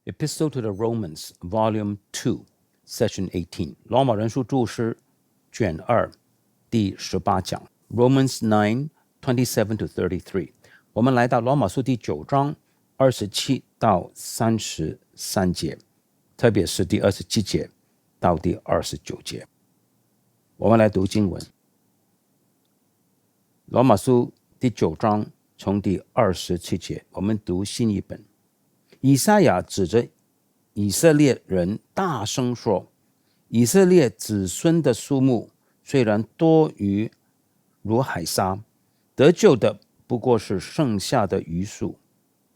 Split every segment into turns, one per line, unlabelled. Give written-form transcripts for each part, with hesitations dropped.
Epistle to the Romans, Volume 2, Session 18, 罗马人书注释卷2第18讲 Romans 9:27-33。我们来到罗马书第9章27到33节，特别是第27节到第29节。我们来读经文。罗马书第9章从第27节，我们读新译本。以赛亚指着以色列人大声说，以色列子孙的数目虽然多于如海沙，得救的不过是剩下的余数，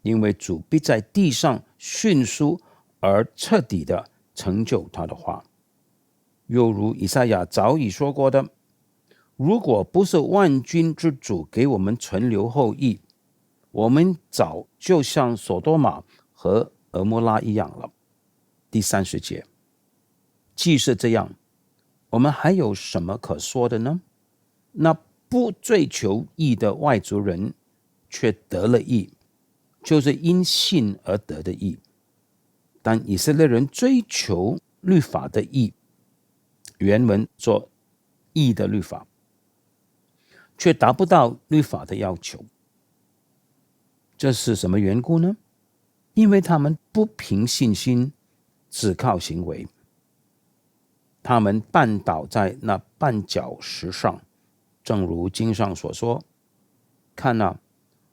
因为主必在地上迅速而彻底的成就他的话。又如以赛亚早已说过的，如果不是万军之主给我们存留后裔，我们早就像所多玛和俄摩拉一样了。第30节，既是这样，我们还有什么可说的呢？那不追求义的外族人却得了义，就是因信而得的义。但以色列人追求律法的义，原文做义的律法，却达不到律法的要求。这是什么缘故呢？因为他们不凭信心，只靠行为。他们绊倒在那绊脚石上，正如经上所说，看啊，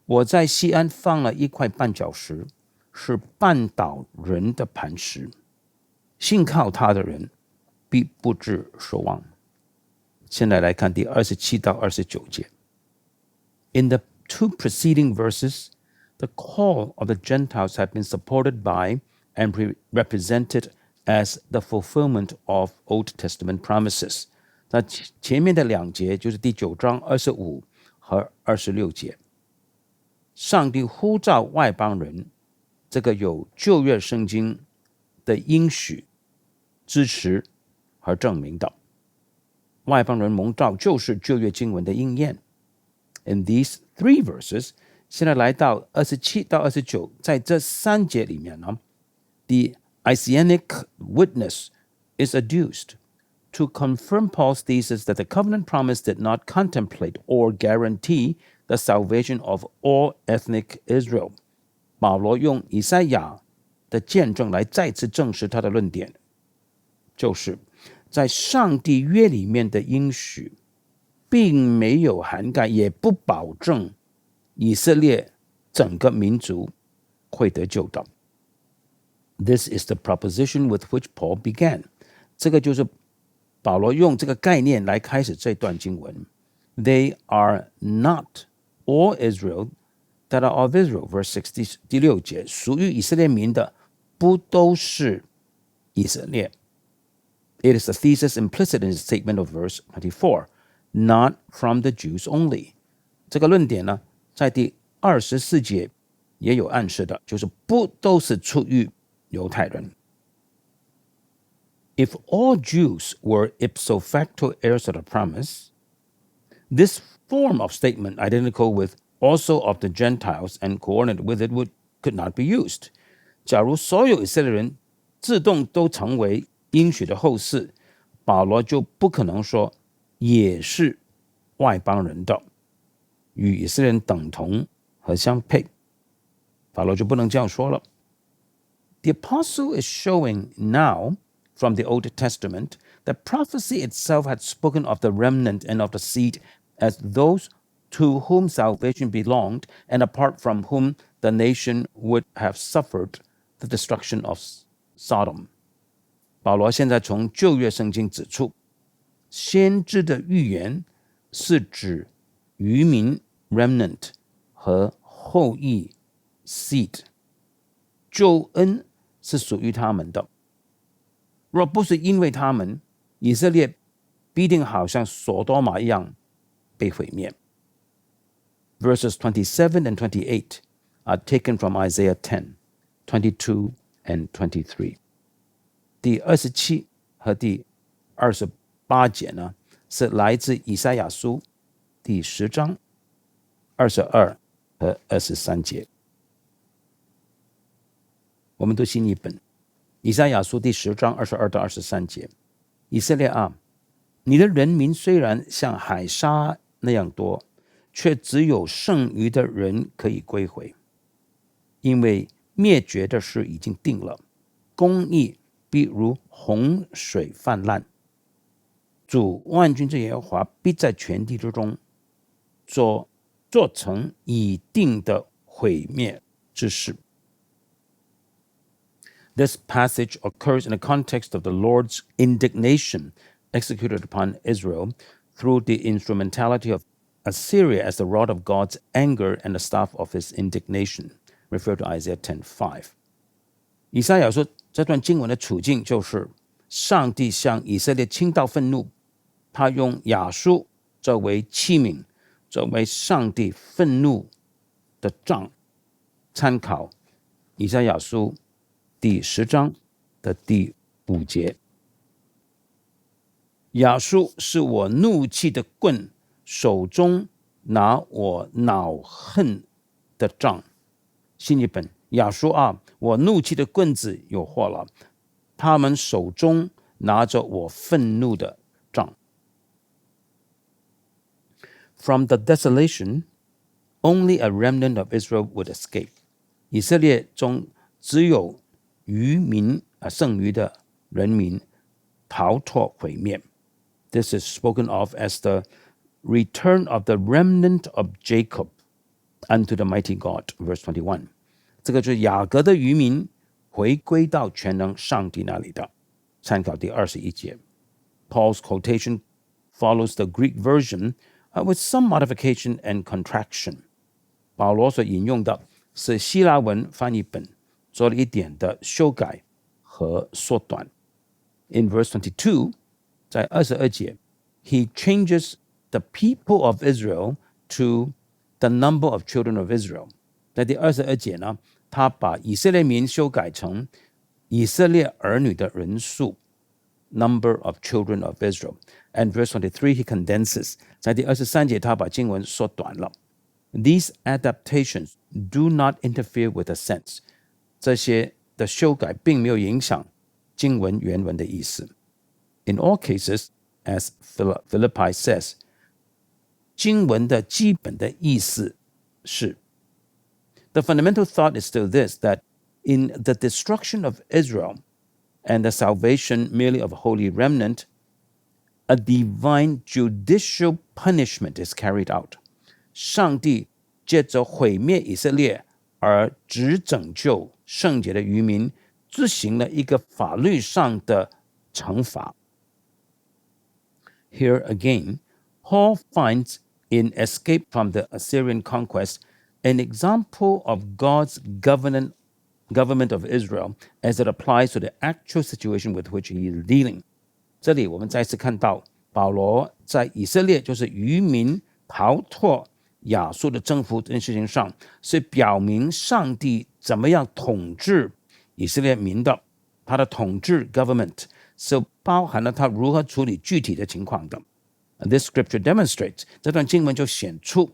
我在西安放了一块绊脚石，是绊倒人的磐石，信靠他的人必不致失望。现在来看第27到29节。In the two preceding verses, the call of the Gentiles have been supported by and represented as the fulfillment of Old Testament promises. 那前面的2节就是第9章25和26节。上帝呼召外邦人，这个有旧约圣经的应许支持和证明的。外邦人蒙召就是旧约经文的应验。In these three verses, 现在来到27到29，在这3节里面呢， the Isaianic witness is adduced to confirm Paul's thesis that the covenant promise did not contemplate or guarantee the salvation of all ethnic Israel. 保罗用以赛亚的见证来再次证实他的论点，就是在上帝约里面的应许并没有涵盖，也不保证以色列整个民族会得救的。This is the proposition with which Paul began. 这个就是保罗用这个概念来开始这段经文。They are not all Israel that are of Israel. Verse 60, 第6节，属于以色列民的不都是以色列。It is the thesis implicit in the statement of verse 24, not from the Jews only. 这个论点呢，在第24节也有暗示的，就是不都是出于犹太人。If all Jews were ipso facto heirs of the promise, this form of statement, identical with also of the Gentiles and coordinated with it, could not be used. 假如所有以色列人自动都成为应许的后嗣，保罗就不可能说也是外邦人的，与以色列人等同和相配，保罗就不能这样说了。The apostle is showing now from the Old Testament that prophecy itself had spoken of the remnant and of the seed as those to whom salvation belonged and apart from whom the nation would have suffered the destruction of Sodom. 保罗现在从旧约圣经指出，先知的预言是指余民 remnant 和后裔 seed， 救恩是属于他们的。若不是因为他们，以色列必定好像所多玛一样被毁灭。Verses 27 and 28 are taken from Isaiah 10, 22 and 23. 第27和第28节呢，是来自以赛亚书第10章22和23节。我们读新译本，以赛亚书第10章22到23节。以色列啊，你的人民虽然像海沙那样多，却只有剩余的人可以归回，因为灭绝的事已经定了，公义必如洪水泛滥。主万军之耶和华必在全地之中做成已定的毁灭之事。This passage occurs in the context of the Lord's indignation executed upon Israel through the instrumentality of Assyria as the rod of God's anger and the staff of his indignation, referred to Isaiah 10:5. 以赛亚说，这段经文的处境就是上帝向以色列倾倒愤怒，他用亚述作为器皿，作为上帝愤怒的杖。参考以赛亚书第10章的第5节。亚述是我怒气的棍，手中拿我恼恨的杖。新译本，亚述啊，我怒气的棍子有祸了，他们手中拿着我愤怒的杖。From the desolation, only a remnant of Israel would escape. 以色列中只有余民剩余的人民逃脱毁灭。This is spoken of as the return of the remnant of Jacob unto the mighty God, verse 21. 这个就是雅各的余民回归到全能上帝那里的。参考第21节。Paul's quotation follows the Greek version with some modification and contraction. 保罗所引用的是希腊文翻译本做了一点的修改和缩短。In verse 22, 在22节 he changes the people of Israel to the number of children of Israel. 在第22节呢，他把以色列民修改成以色列儿女的人数 number of children of Israel. And verse 23 he condenses. 在第23节他把经文缩短了。These adaptations do not interfere with the sense. 这些的修改并没有影响经文原文的意思。In all cases, as Philippi says, 经文的基本的意思是 The fundamental thought is still this, that in the destruction of Israel and the salvation merely of a holy remnant, a divine judicial punishment is carried out. 上帝借着毁灭以色列而只拯救圣洁的渔民，执行了一个法律上的惩罚。Here again, Paul finds in escape from the Assyrian conquest an example of God's government of Israel as it applies to the actual situation with which he is dealing. 这里我们再次看到保罗在以色列就是渔民逃脱亚述的征服这件事情上，是表明上帝怎么样统治以色列民的，他的统治 government 是包含了他如何处理具体的情况的。This scripture demonstrates, 这段经文就显出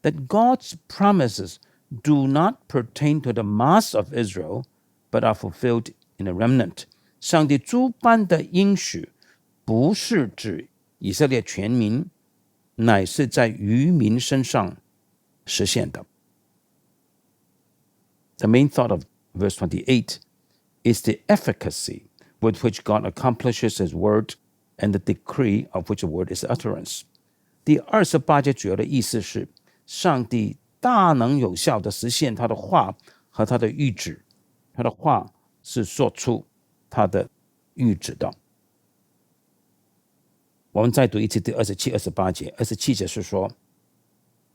that God's promises do not pertain to the mass of Israel, but are fulfilled in a remnant. 上帝诸般的应许不是指以色列全民，乃是在渔民身上实现的。The main thought of verse 28 is the efficacy with which God accomplishes his word and the decree of which the word is utterance. 第28节主要的意思是上帝大能有效地实现他的话和他的谕旨，他的话是说出他的谕旨的。我们再读一次第27、28节。27节是说，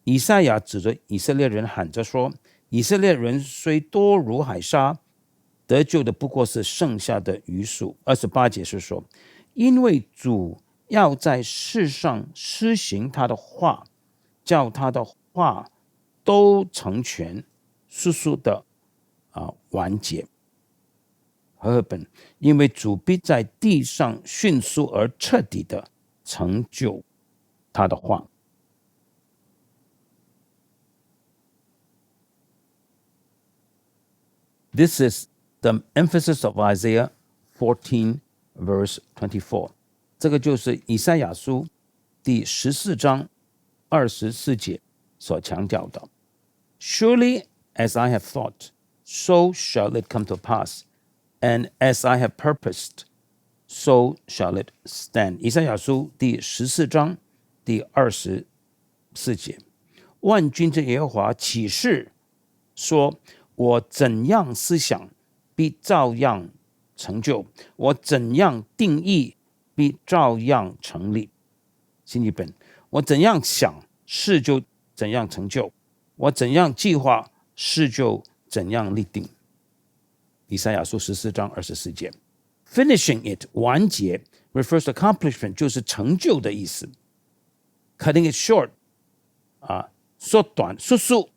以赛亚指着以色列人喊着说，以色列人虽多如海沙，得救的不过是剩下的余数。28节是说，因为主要在世上施行他的话，叫他的话都成全，速速的完结。和合本，因为主必在地上迅速而彻底的成就他的话。This is the emphasis of Isaiah 14 verse 24， 这个就是以赛亚书第14章24节所强调的。Surely as I have thought, so shall it come to pass, and as I have purposed, so shall it stand。 以赛亚书第14章第24节，万军之耶和华启示说，我怎样思想，必照样成就；我怎样定义，必照样成立。新译本，我怎样想，事就怎样成就；我怎样计划，事就怎样立定。以赛亚书14章24节。Finishing it 完结 refers to accomplishment 就是成就的意思。Cutting it short 缩短速速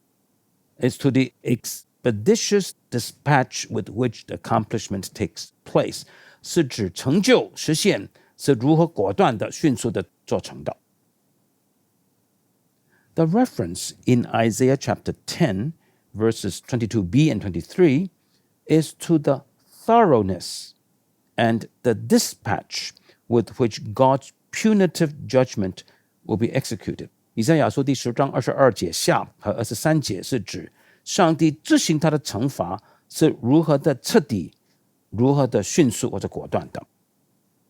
is to the expeditious dispatch with which the accomplishment takes place 是指成就实现是如何果断的迅速的做成的。The reference in Isaiah chapter 10 verses 22b and 23 is to the thoroughness and the dispatch with which God's punitive judgment will be executed。 以赛亚书第10章22节下和23节是指上帝执行他的惩罚是如何的彻底，如何的迅速或者果断的。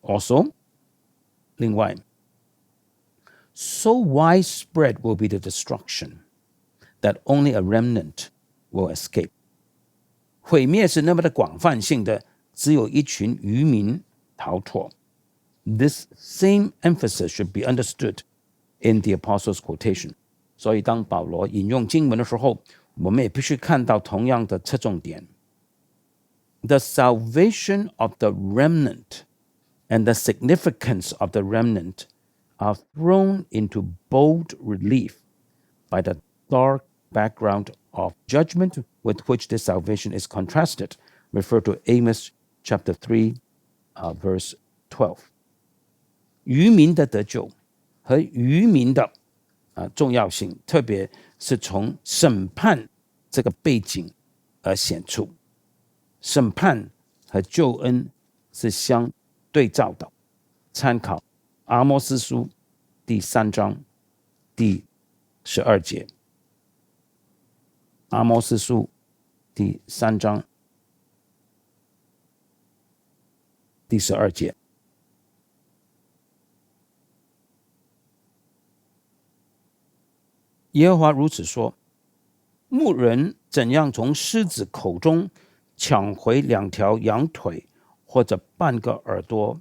Also， 另外 So widespread will be the destruction that only a remnant will escape。 毁灭是那么的广泛性的，只有一群渔民逃脱。 This same emphasis should be understood in the Apostles' quotation。 所以当保罗引用经文的时候，我们也必须看到同样的侧重点。 The salvation of the remnant and the significance of the remnant are thrown into bold relief by the dark background of judgment with which this salvation is contrasted. Refer to Amos chapter 3, verse 12. 渔民的得救和渔民的重要性，特别是从审判这个背景而显出。审判和救恩是相对照的。参考阿摩司书第3章第12节。阿摩司书第3章第12节。耶和华如此说：牧人怎样从狮子口中抢回2条羊腿或者半个耳朵，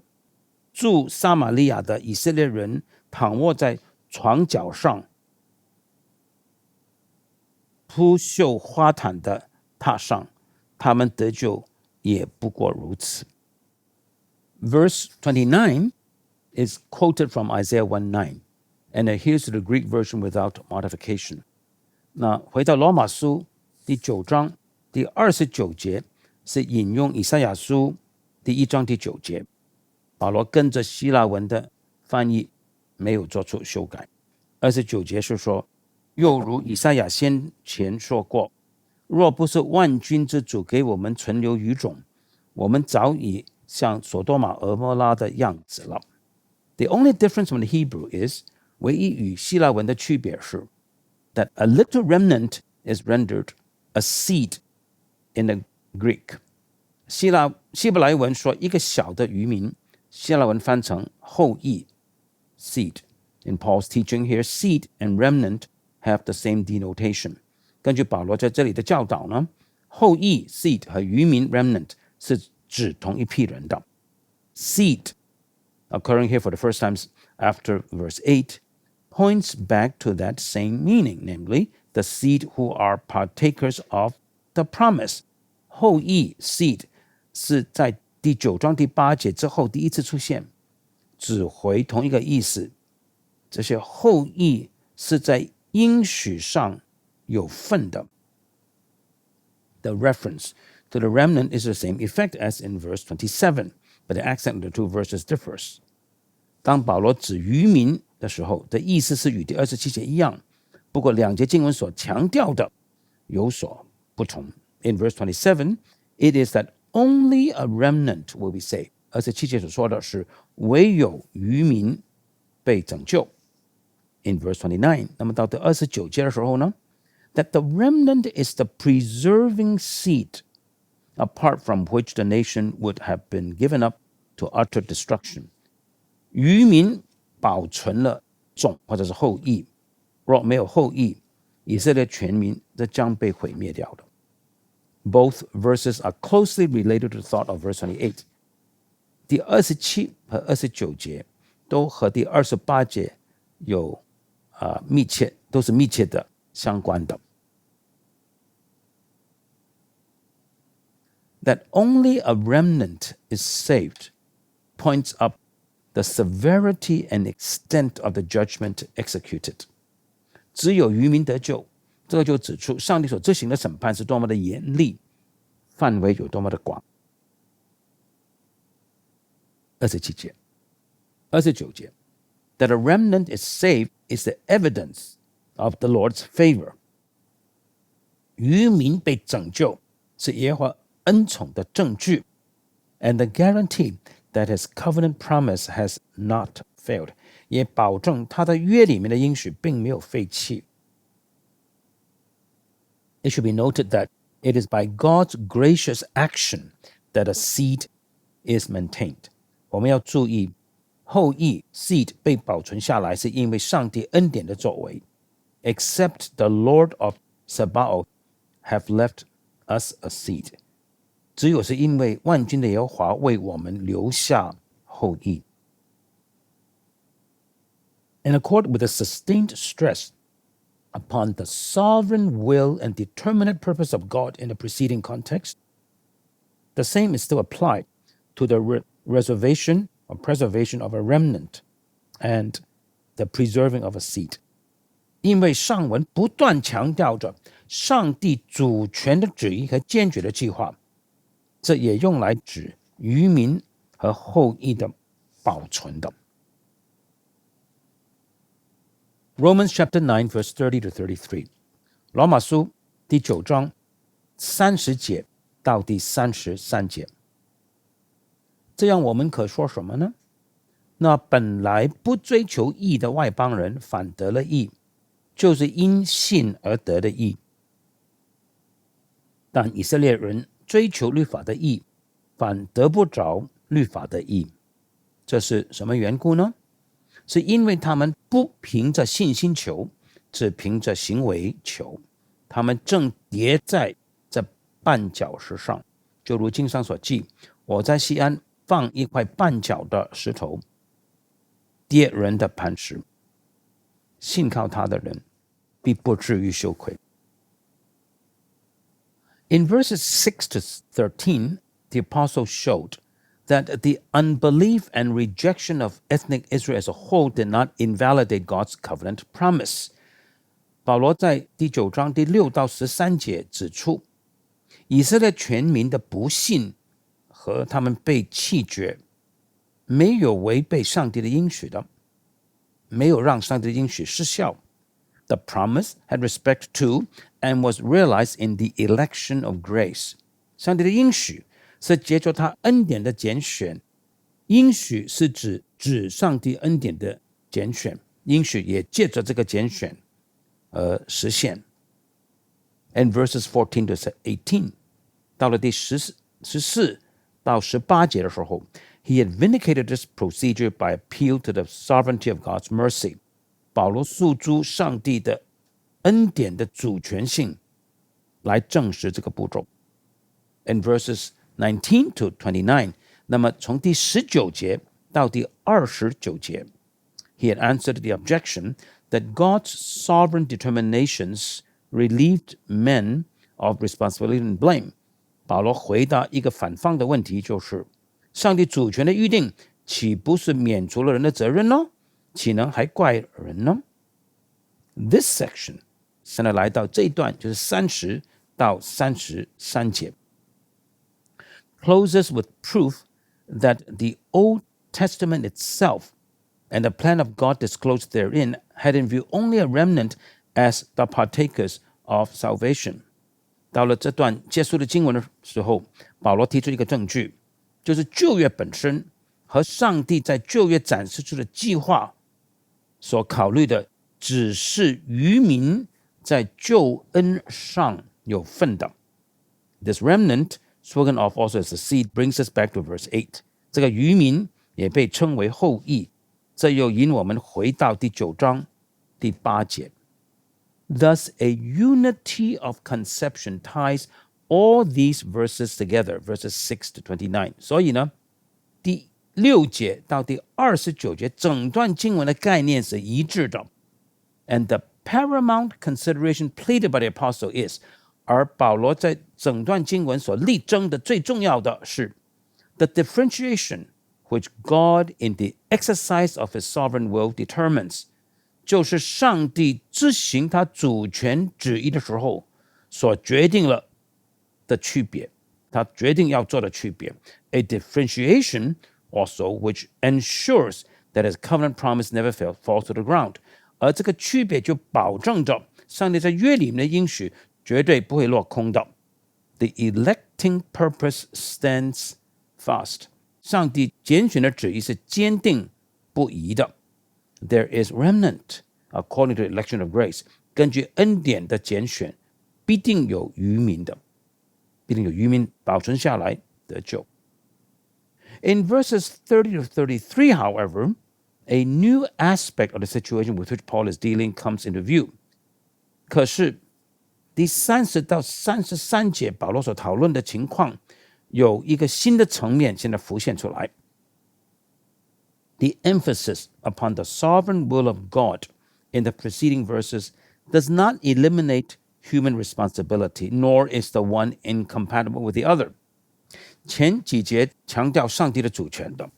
住撒玛利亚的以色列人躺卧在床脚上，铺绣花毯的榻上，他们得救也不过如此。 Verse 29 is quoted from Isaiah 1:9 and adheres to the Greek version without modification。 那回到罗马书第9章第29节是引用以赛亚书第1章第9节，保罗跟着希腊文的翻译没有做出修改。29节是说，又如以赛亚先前说过，若不是万军之主给我们存留余种，我们早已像所多玛俄摩拉的样子了。 The only difference from the Hebrew is 唯一与希腊文的区别是 that a little remnant is rendered a seed in the Greek。 希伯来文说一个小的渔民，希腊文翻成后裔 seed。 In Paul's teaching here, seed and remnant have the same denotation。 根据保罗在这里的教导呢，后裔 seed 和渔民 remnant 是指同一批人的。 Seed occurring here for the first time after verse 8 points back to that same meaning, namely the seed who are partakers of the promise。 后裔 seed 是在第9章第8节之后第一次出现，指回同一个意思。这些后裔是在应许上有份的。 The reference to the remnant is the same effect as in verse 27, but the accent of the two verses differs。 当保罗指渔民的时候的意思是与第27节一样，不过2节经文所强调的有所不同。In verse 27, it is that only a remnant will be saved。27节所说的是唯有余民被拯救。In verse 29， 那么到第29节的时候呢 ，that the remnant is the preserving seed, apart from which the nation would have been given up to utter destruction。余民保存了种或者是后裔，若没有后裔，以色列全民则将被毁灭掉的。Both verses are closely related to the thought of verse 28。第27和29节都和第28节有都是密切的相关的。That only a remnant is saved points up the severity and extent of the judgment executed。只有余民得救，这个就指出上帝所执行的审判是多么的严厉，范围有多么的广。27节、29节 ，That a remnant is saved is the evidence of the Lord's favor。余民被拯救是耶和华恩宠的证据 ，and the guarantee that his covenant promise has not failed， 也保证他的约里面的应许并没有废弃。It should be noted that it is by God's gracious action that a seed is maintained。我们要注意，后裔 seed 被保存下来，是因为上帝恩典的作为。Except the Lord of Sabaoth have left us a seed。只有是因为万军的耶和华为我们留下后裔。In accord with the sustained stress upon the sovereign will and determinate purpose of God in the preceding context, the same is still applied to the reservation or preservation of a remnant and the preserving of a seed。 因为上文不断强调着上帝主权的旨意和坚决的计划，这也用来指余民和后裔的保存的。Romans chapter 9 verse 30 to 33， 罗马书第9章30节到第33节。这样我们可说什么呢？那本来不追求义的外邦人反得了义，就是因信而得的义。但以色列人追求律法的义，反得不着律法的义。这是什么缘故呢？是因为他们不凭着信心求，只凭着行为求。他们正跌在这绊脚石上，就如经上所记，我在西安放一块绊脚的石头，跌人的磐石，信靠他的人必不至于羞愧。In verses 6 to 13, the apostle showed that the unbelief and rejection of ethnic Israel as a whole did not invalidate God's covenant promise. 保罗在第9章第6到13节指出，以色列全民的不信和他们被弃绝，没有违背上帝的应许的，没有让上帝的应许失效。The promise had respect to and was realized in the election of grace. 上帝的应许是借着他恩典的拣选，应许是指上帝恩典的拣选，应许也借着这个拣选而实现。And verses 14 to 18， 到了第14到18节的时候 ，He had vindicated this procedure by appeal to the sovereignty of God's mercy。保罗诉诸上帝的恩典的主权性，来证实这个步骤。In verses 19 to 29， 那么从第19节到第29节 ，He had answered the objection that God's sovereign determinations relieved men of responsibility and blame。保罗回答一个反方的问题，就是上帝主权的预定，岂不是免除了人的责任呢？岂能还怪人呢？ This section 现在来到这一段，就是30到33节 closes with proof that the Old Testament itself and the plan of God disclosed therein had in view only a remnant as the partakers of salvation。到了这段结束的经文的时候，保罗提出一个证据，就是旧约本身和上帝在旧约展示出的计划所考虑的，只是渔民在救恩上有份的。This remnant, spoken of also as the seed, brings us back to verse 8. 这个渔民也被称为后裔，这又引我们回到第9章第8节。Thus, a unity of conception ties all these verses together, verses 6 to 29. 所以呢，第6节到第29节，整段经文的概念是一致的。And the paramount consideration pleaded by the apostle is, 而保罗在整段经文所力争的最重要的是 the differentiation which God in the exercise of his sovereign will determines, 就是上帝执行他主权旨意的时候所决定了的区别，他决定要做的区别。A differentiation also which ensures that his covenant promise never falls to the ground. 而这个区别就保证着上帝在约里面的应许绝对不会落空的。The electing purpose stands fast. 上帝拣选的旨意是坚定不移的。There is remnant according to the election of grace. 根据恩典的拣选，必定有渔民的，必定有渔民保存下来得救。In verses 30 to 33, however, a new aspect of the situation with which Paul is dealing comes into view. 可是第30到33节保罗所讨论的情况有一个新的层面现在浮现出来。The emphasis upon the sovereign will of God in the preceding verses does not eliminate human responsibility, nor is the one incompatible with the other. 前几节强调上帝的主权的，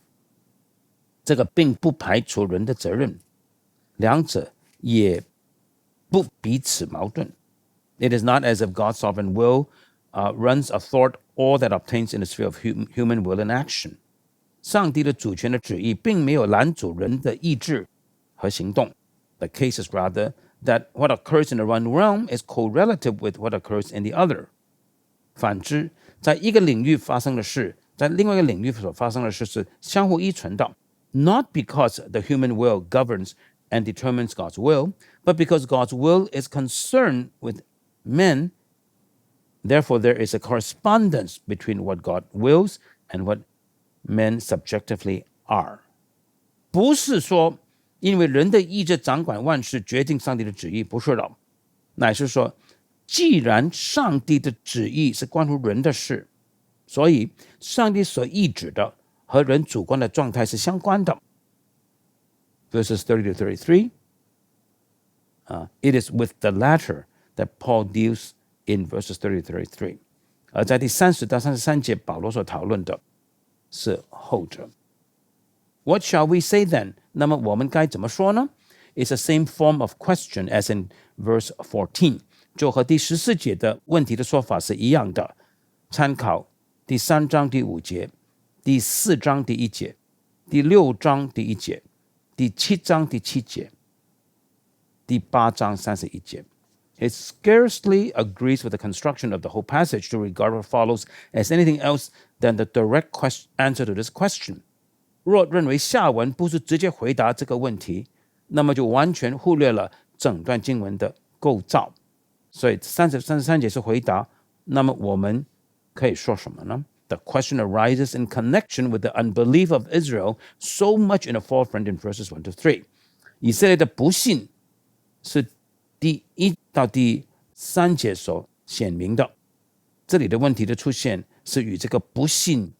这个并不排除人的责任，两者也不彼此矛盾。It is not as if God's sovereign will runs athwart all that obtains in the sphere of human will and action. 上帝的主权的旨意并没有拦阻人的意志和行动。The case is rather that what occurs in the one realm is correlative with what occurs in the other. 反之，在一个领域发生的事，在另外一个领域所发生的事是相互依存的。Not because the human will governs and determines God's will, but because God's will is concerned with men. Therefore, there is a correspondence between what God wills and what men subjectively are. 不是说因为人的意志掌管万事，决定上帝的旨意，不是的，乃是说既然上帝的旨意是关乎人的事，所以上帝所意指的和人主观的状态是相关的。Verses 30 to 33, it is with the latter that Paul deals in verses 30 to 33. 而在第30到33节，保罗所讨论的是后者。What shall we say then? 那么我们该怎么说呢？ It's the same form of question as in verse 14. 就和第14节的问题的说法是一样的。参考第3章第5节、第4章第1节、第6章第1节、第7章第7节、第8章31节。It scarcely agrees with the construction of the whole passage to regard what follows as anything else than the direct answer to this question. 若认为下文不是直接回答这个问题，那么就完全忽略了整段经文的构造。所以33节是回答，那么我们可以说什么呢？ The question arises in connection with the unbelief of Israel so much in the forefront in verses 1 to 3. 以色列的不信是第1到第3节所显明的，这里的问题的出现是与这个不信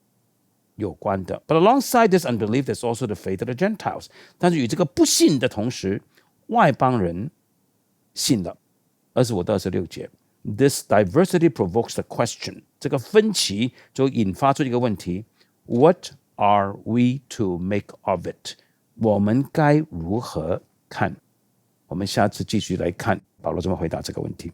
有关的。But alongside this unbelief, there's also the faith of the Gentiles. 但是与这个不信的同时，外邦人信了。25到26节 This diversity provokes the question. 这个分歧就引发出一个问题 What are we to make of it? 我们该如何看？我们下次继续来看保罗怎么回答这个问题。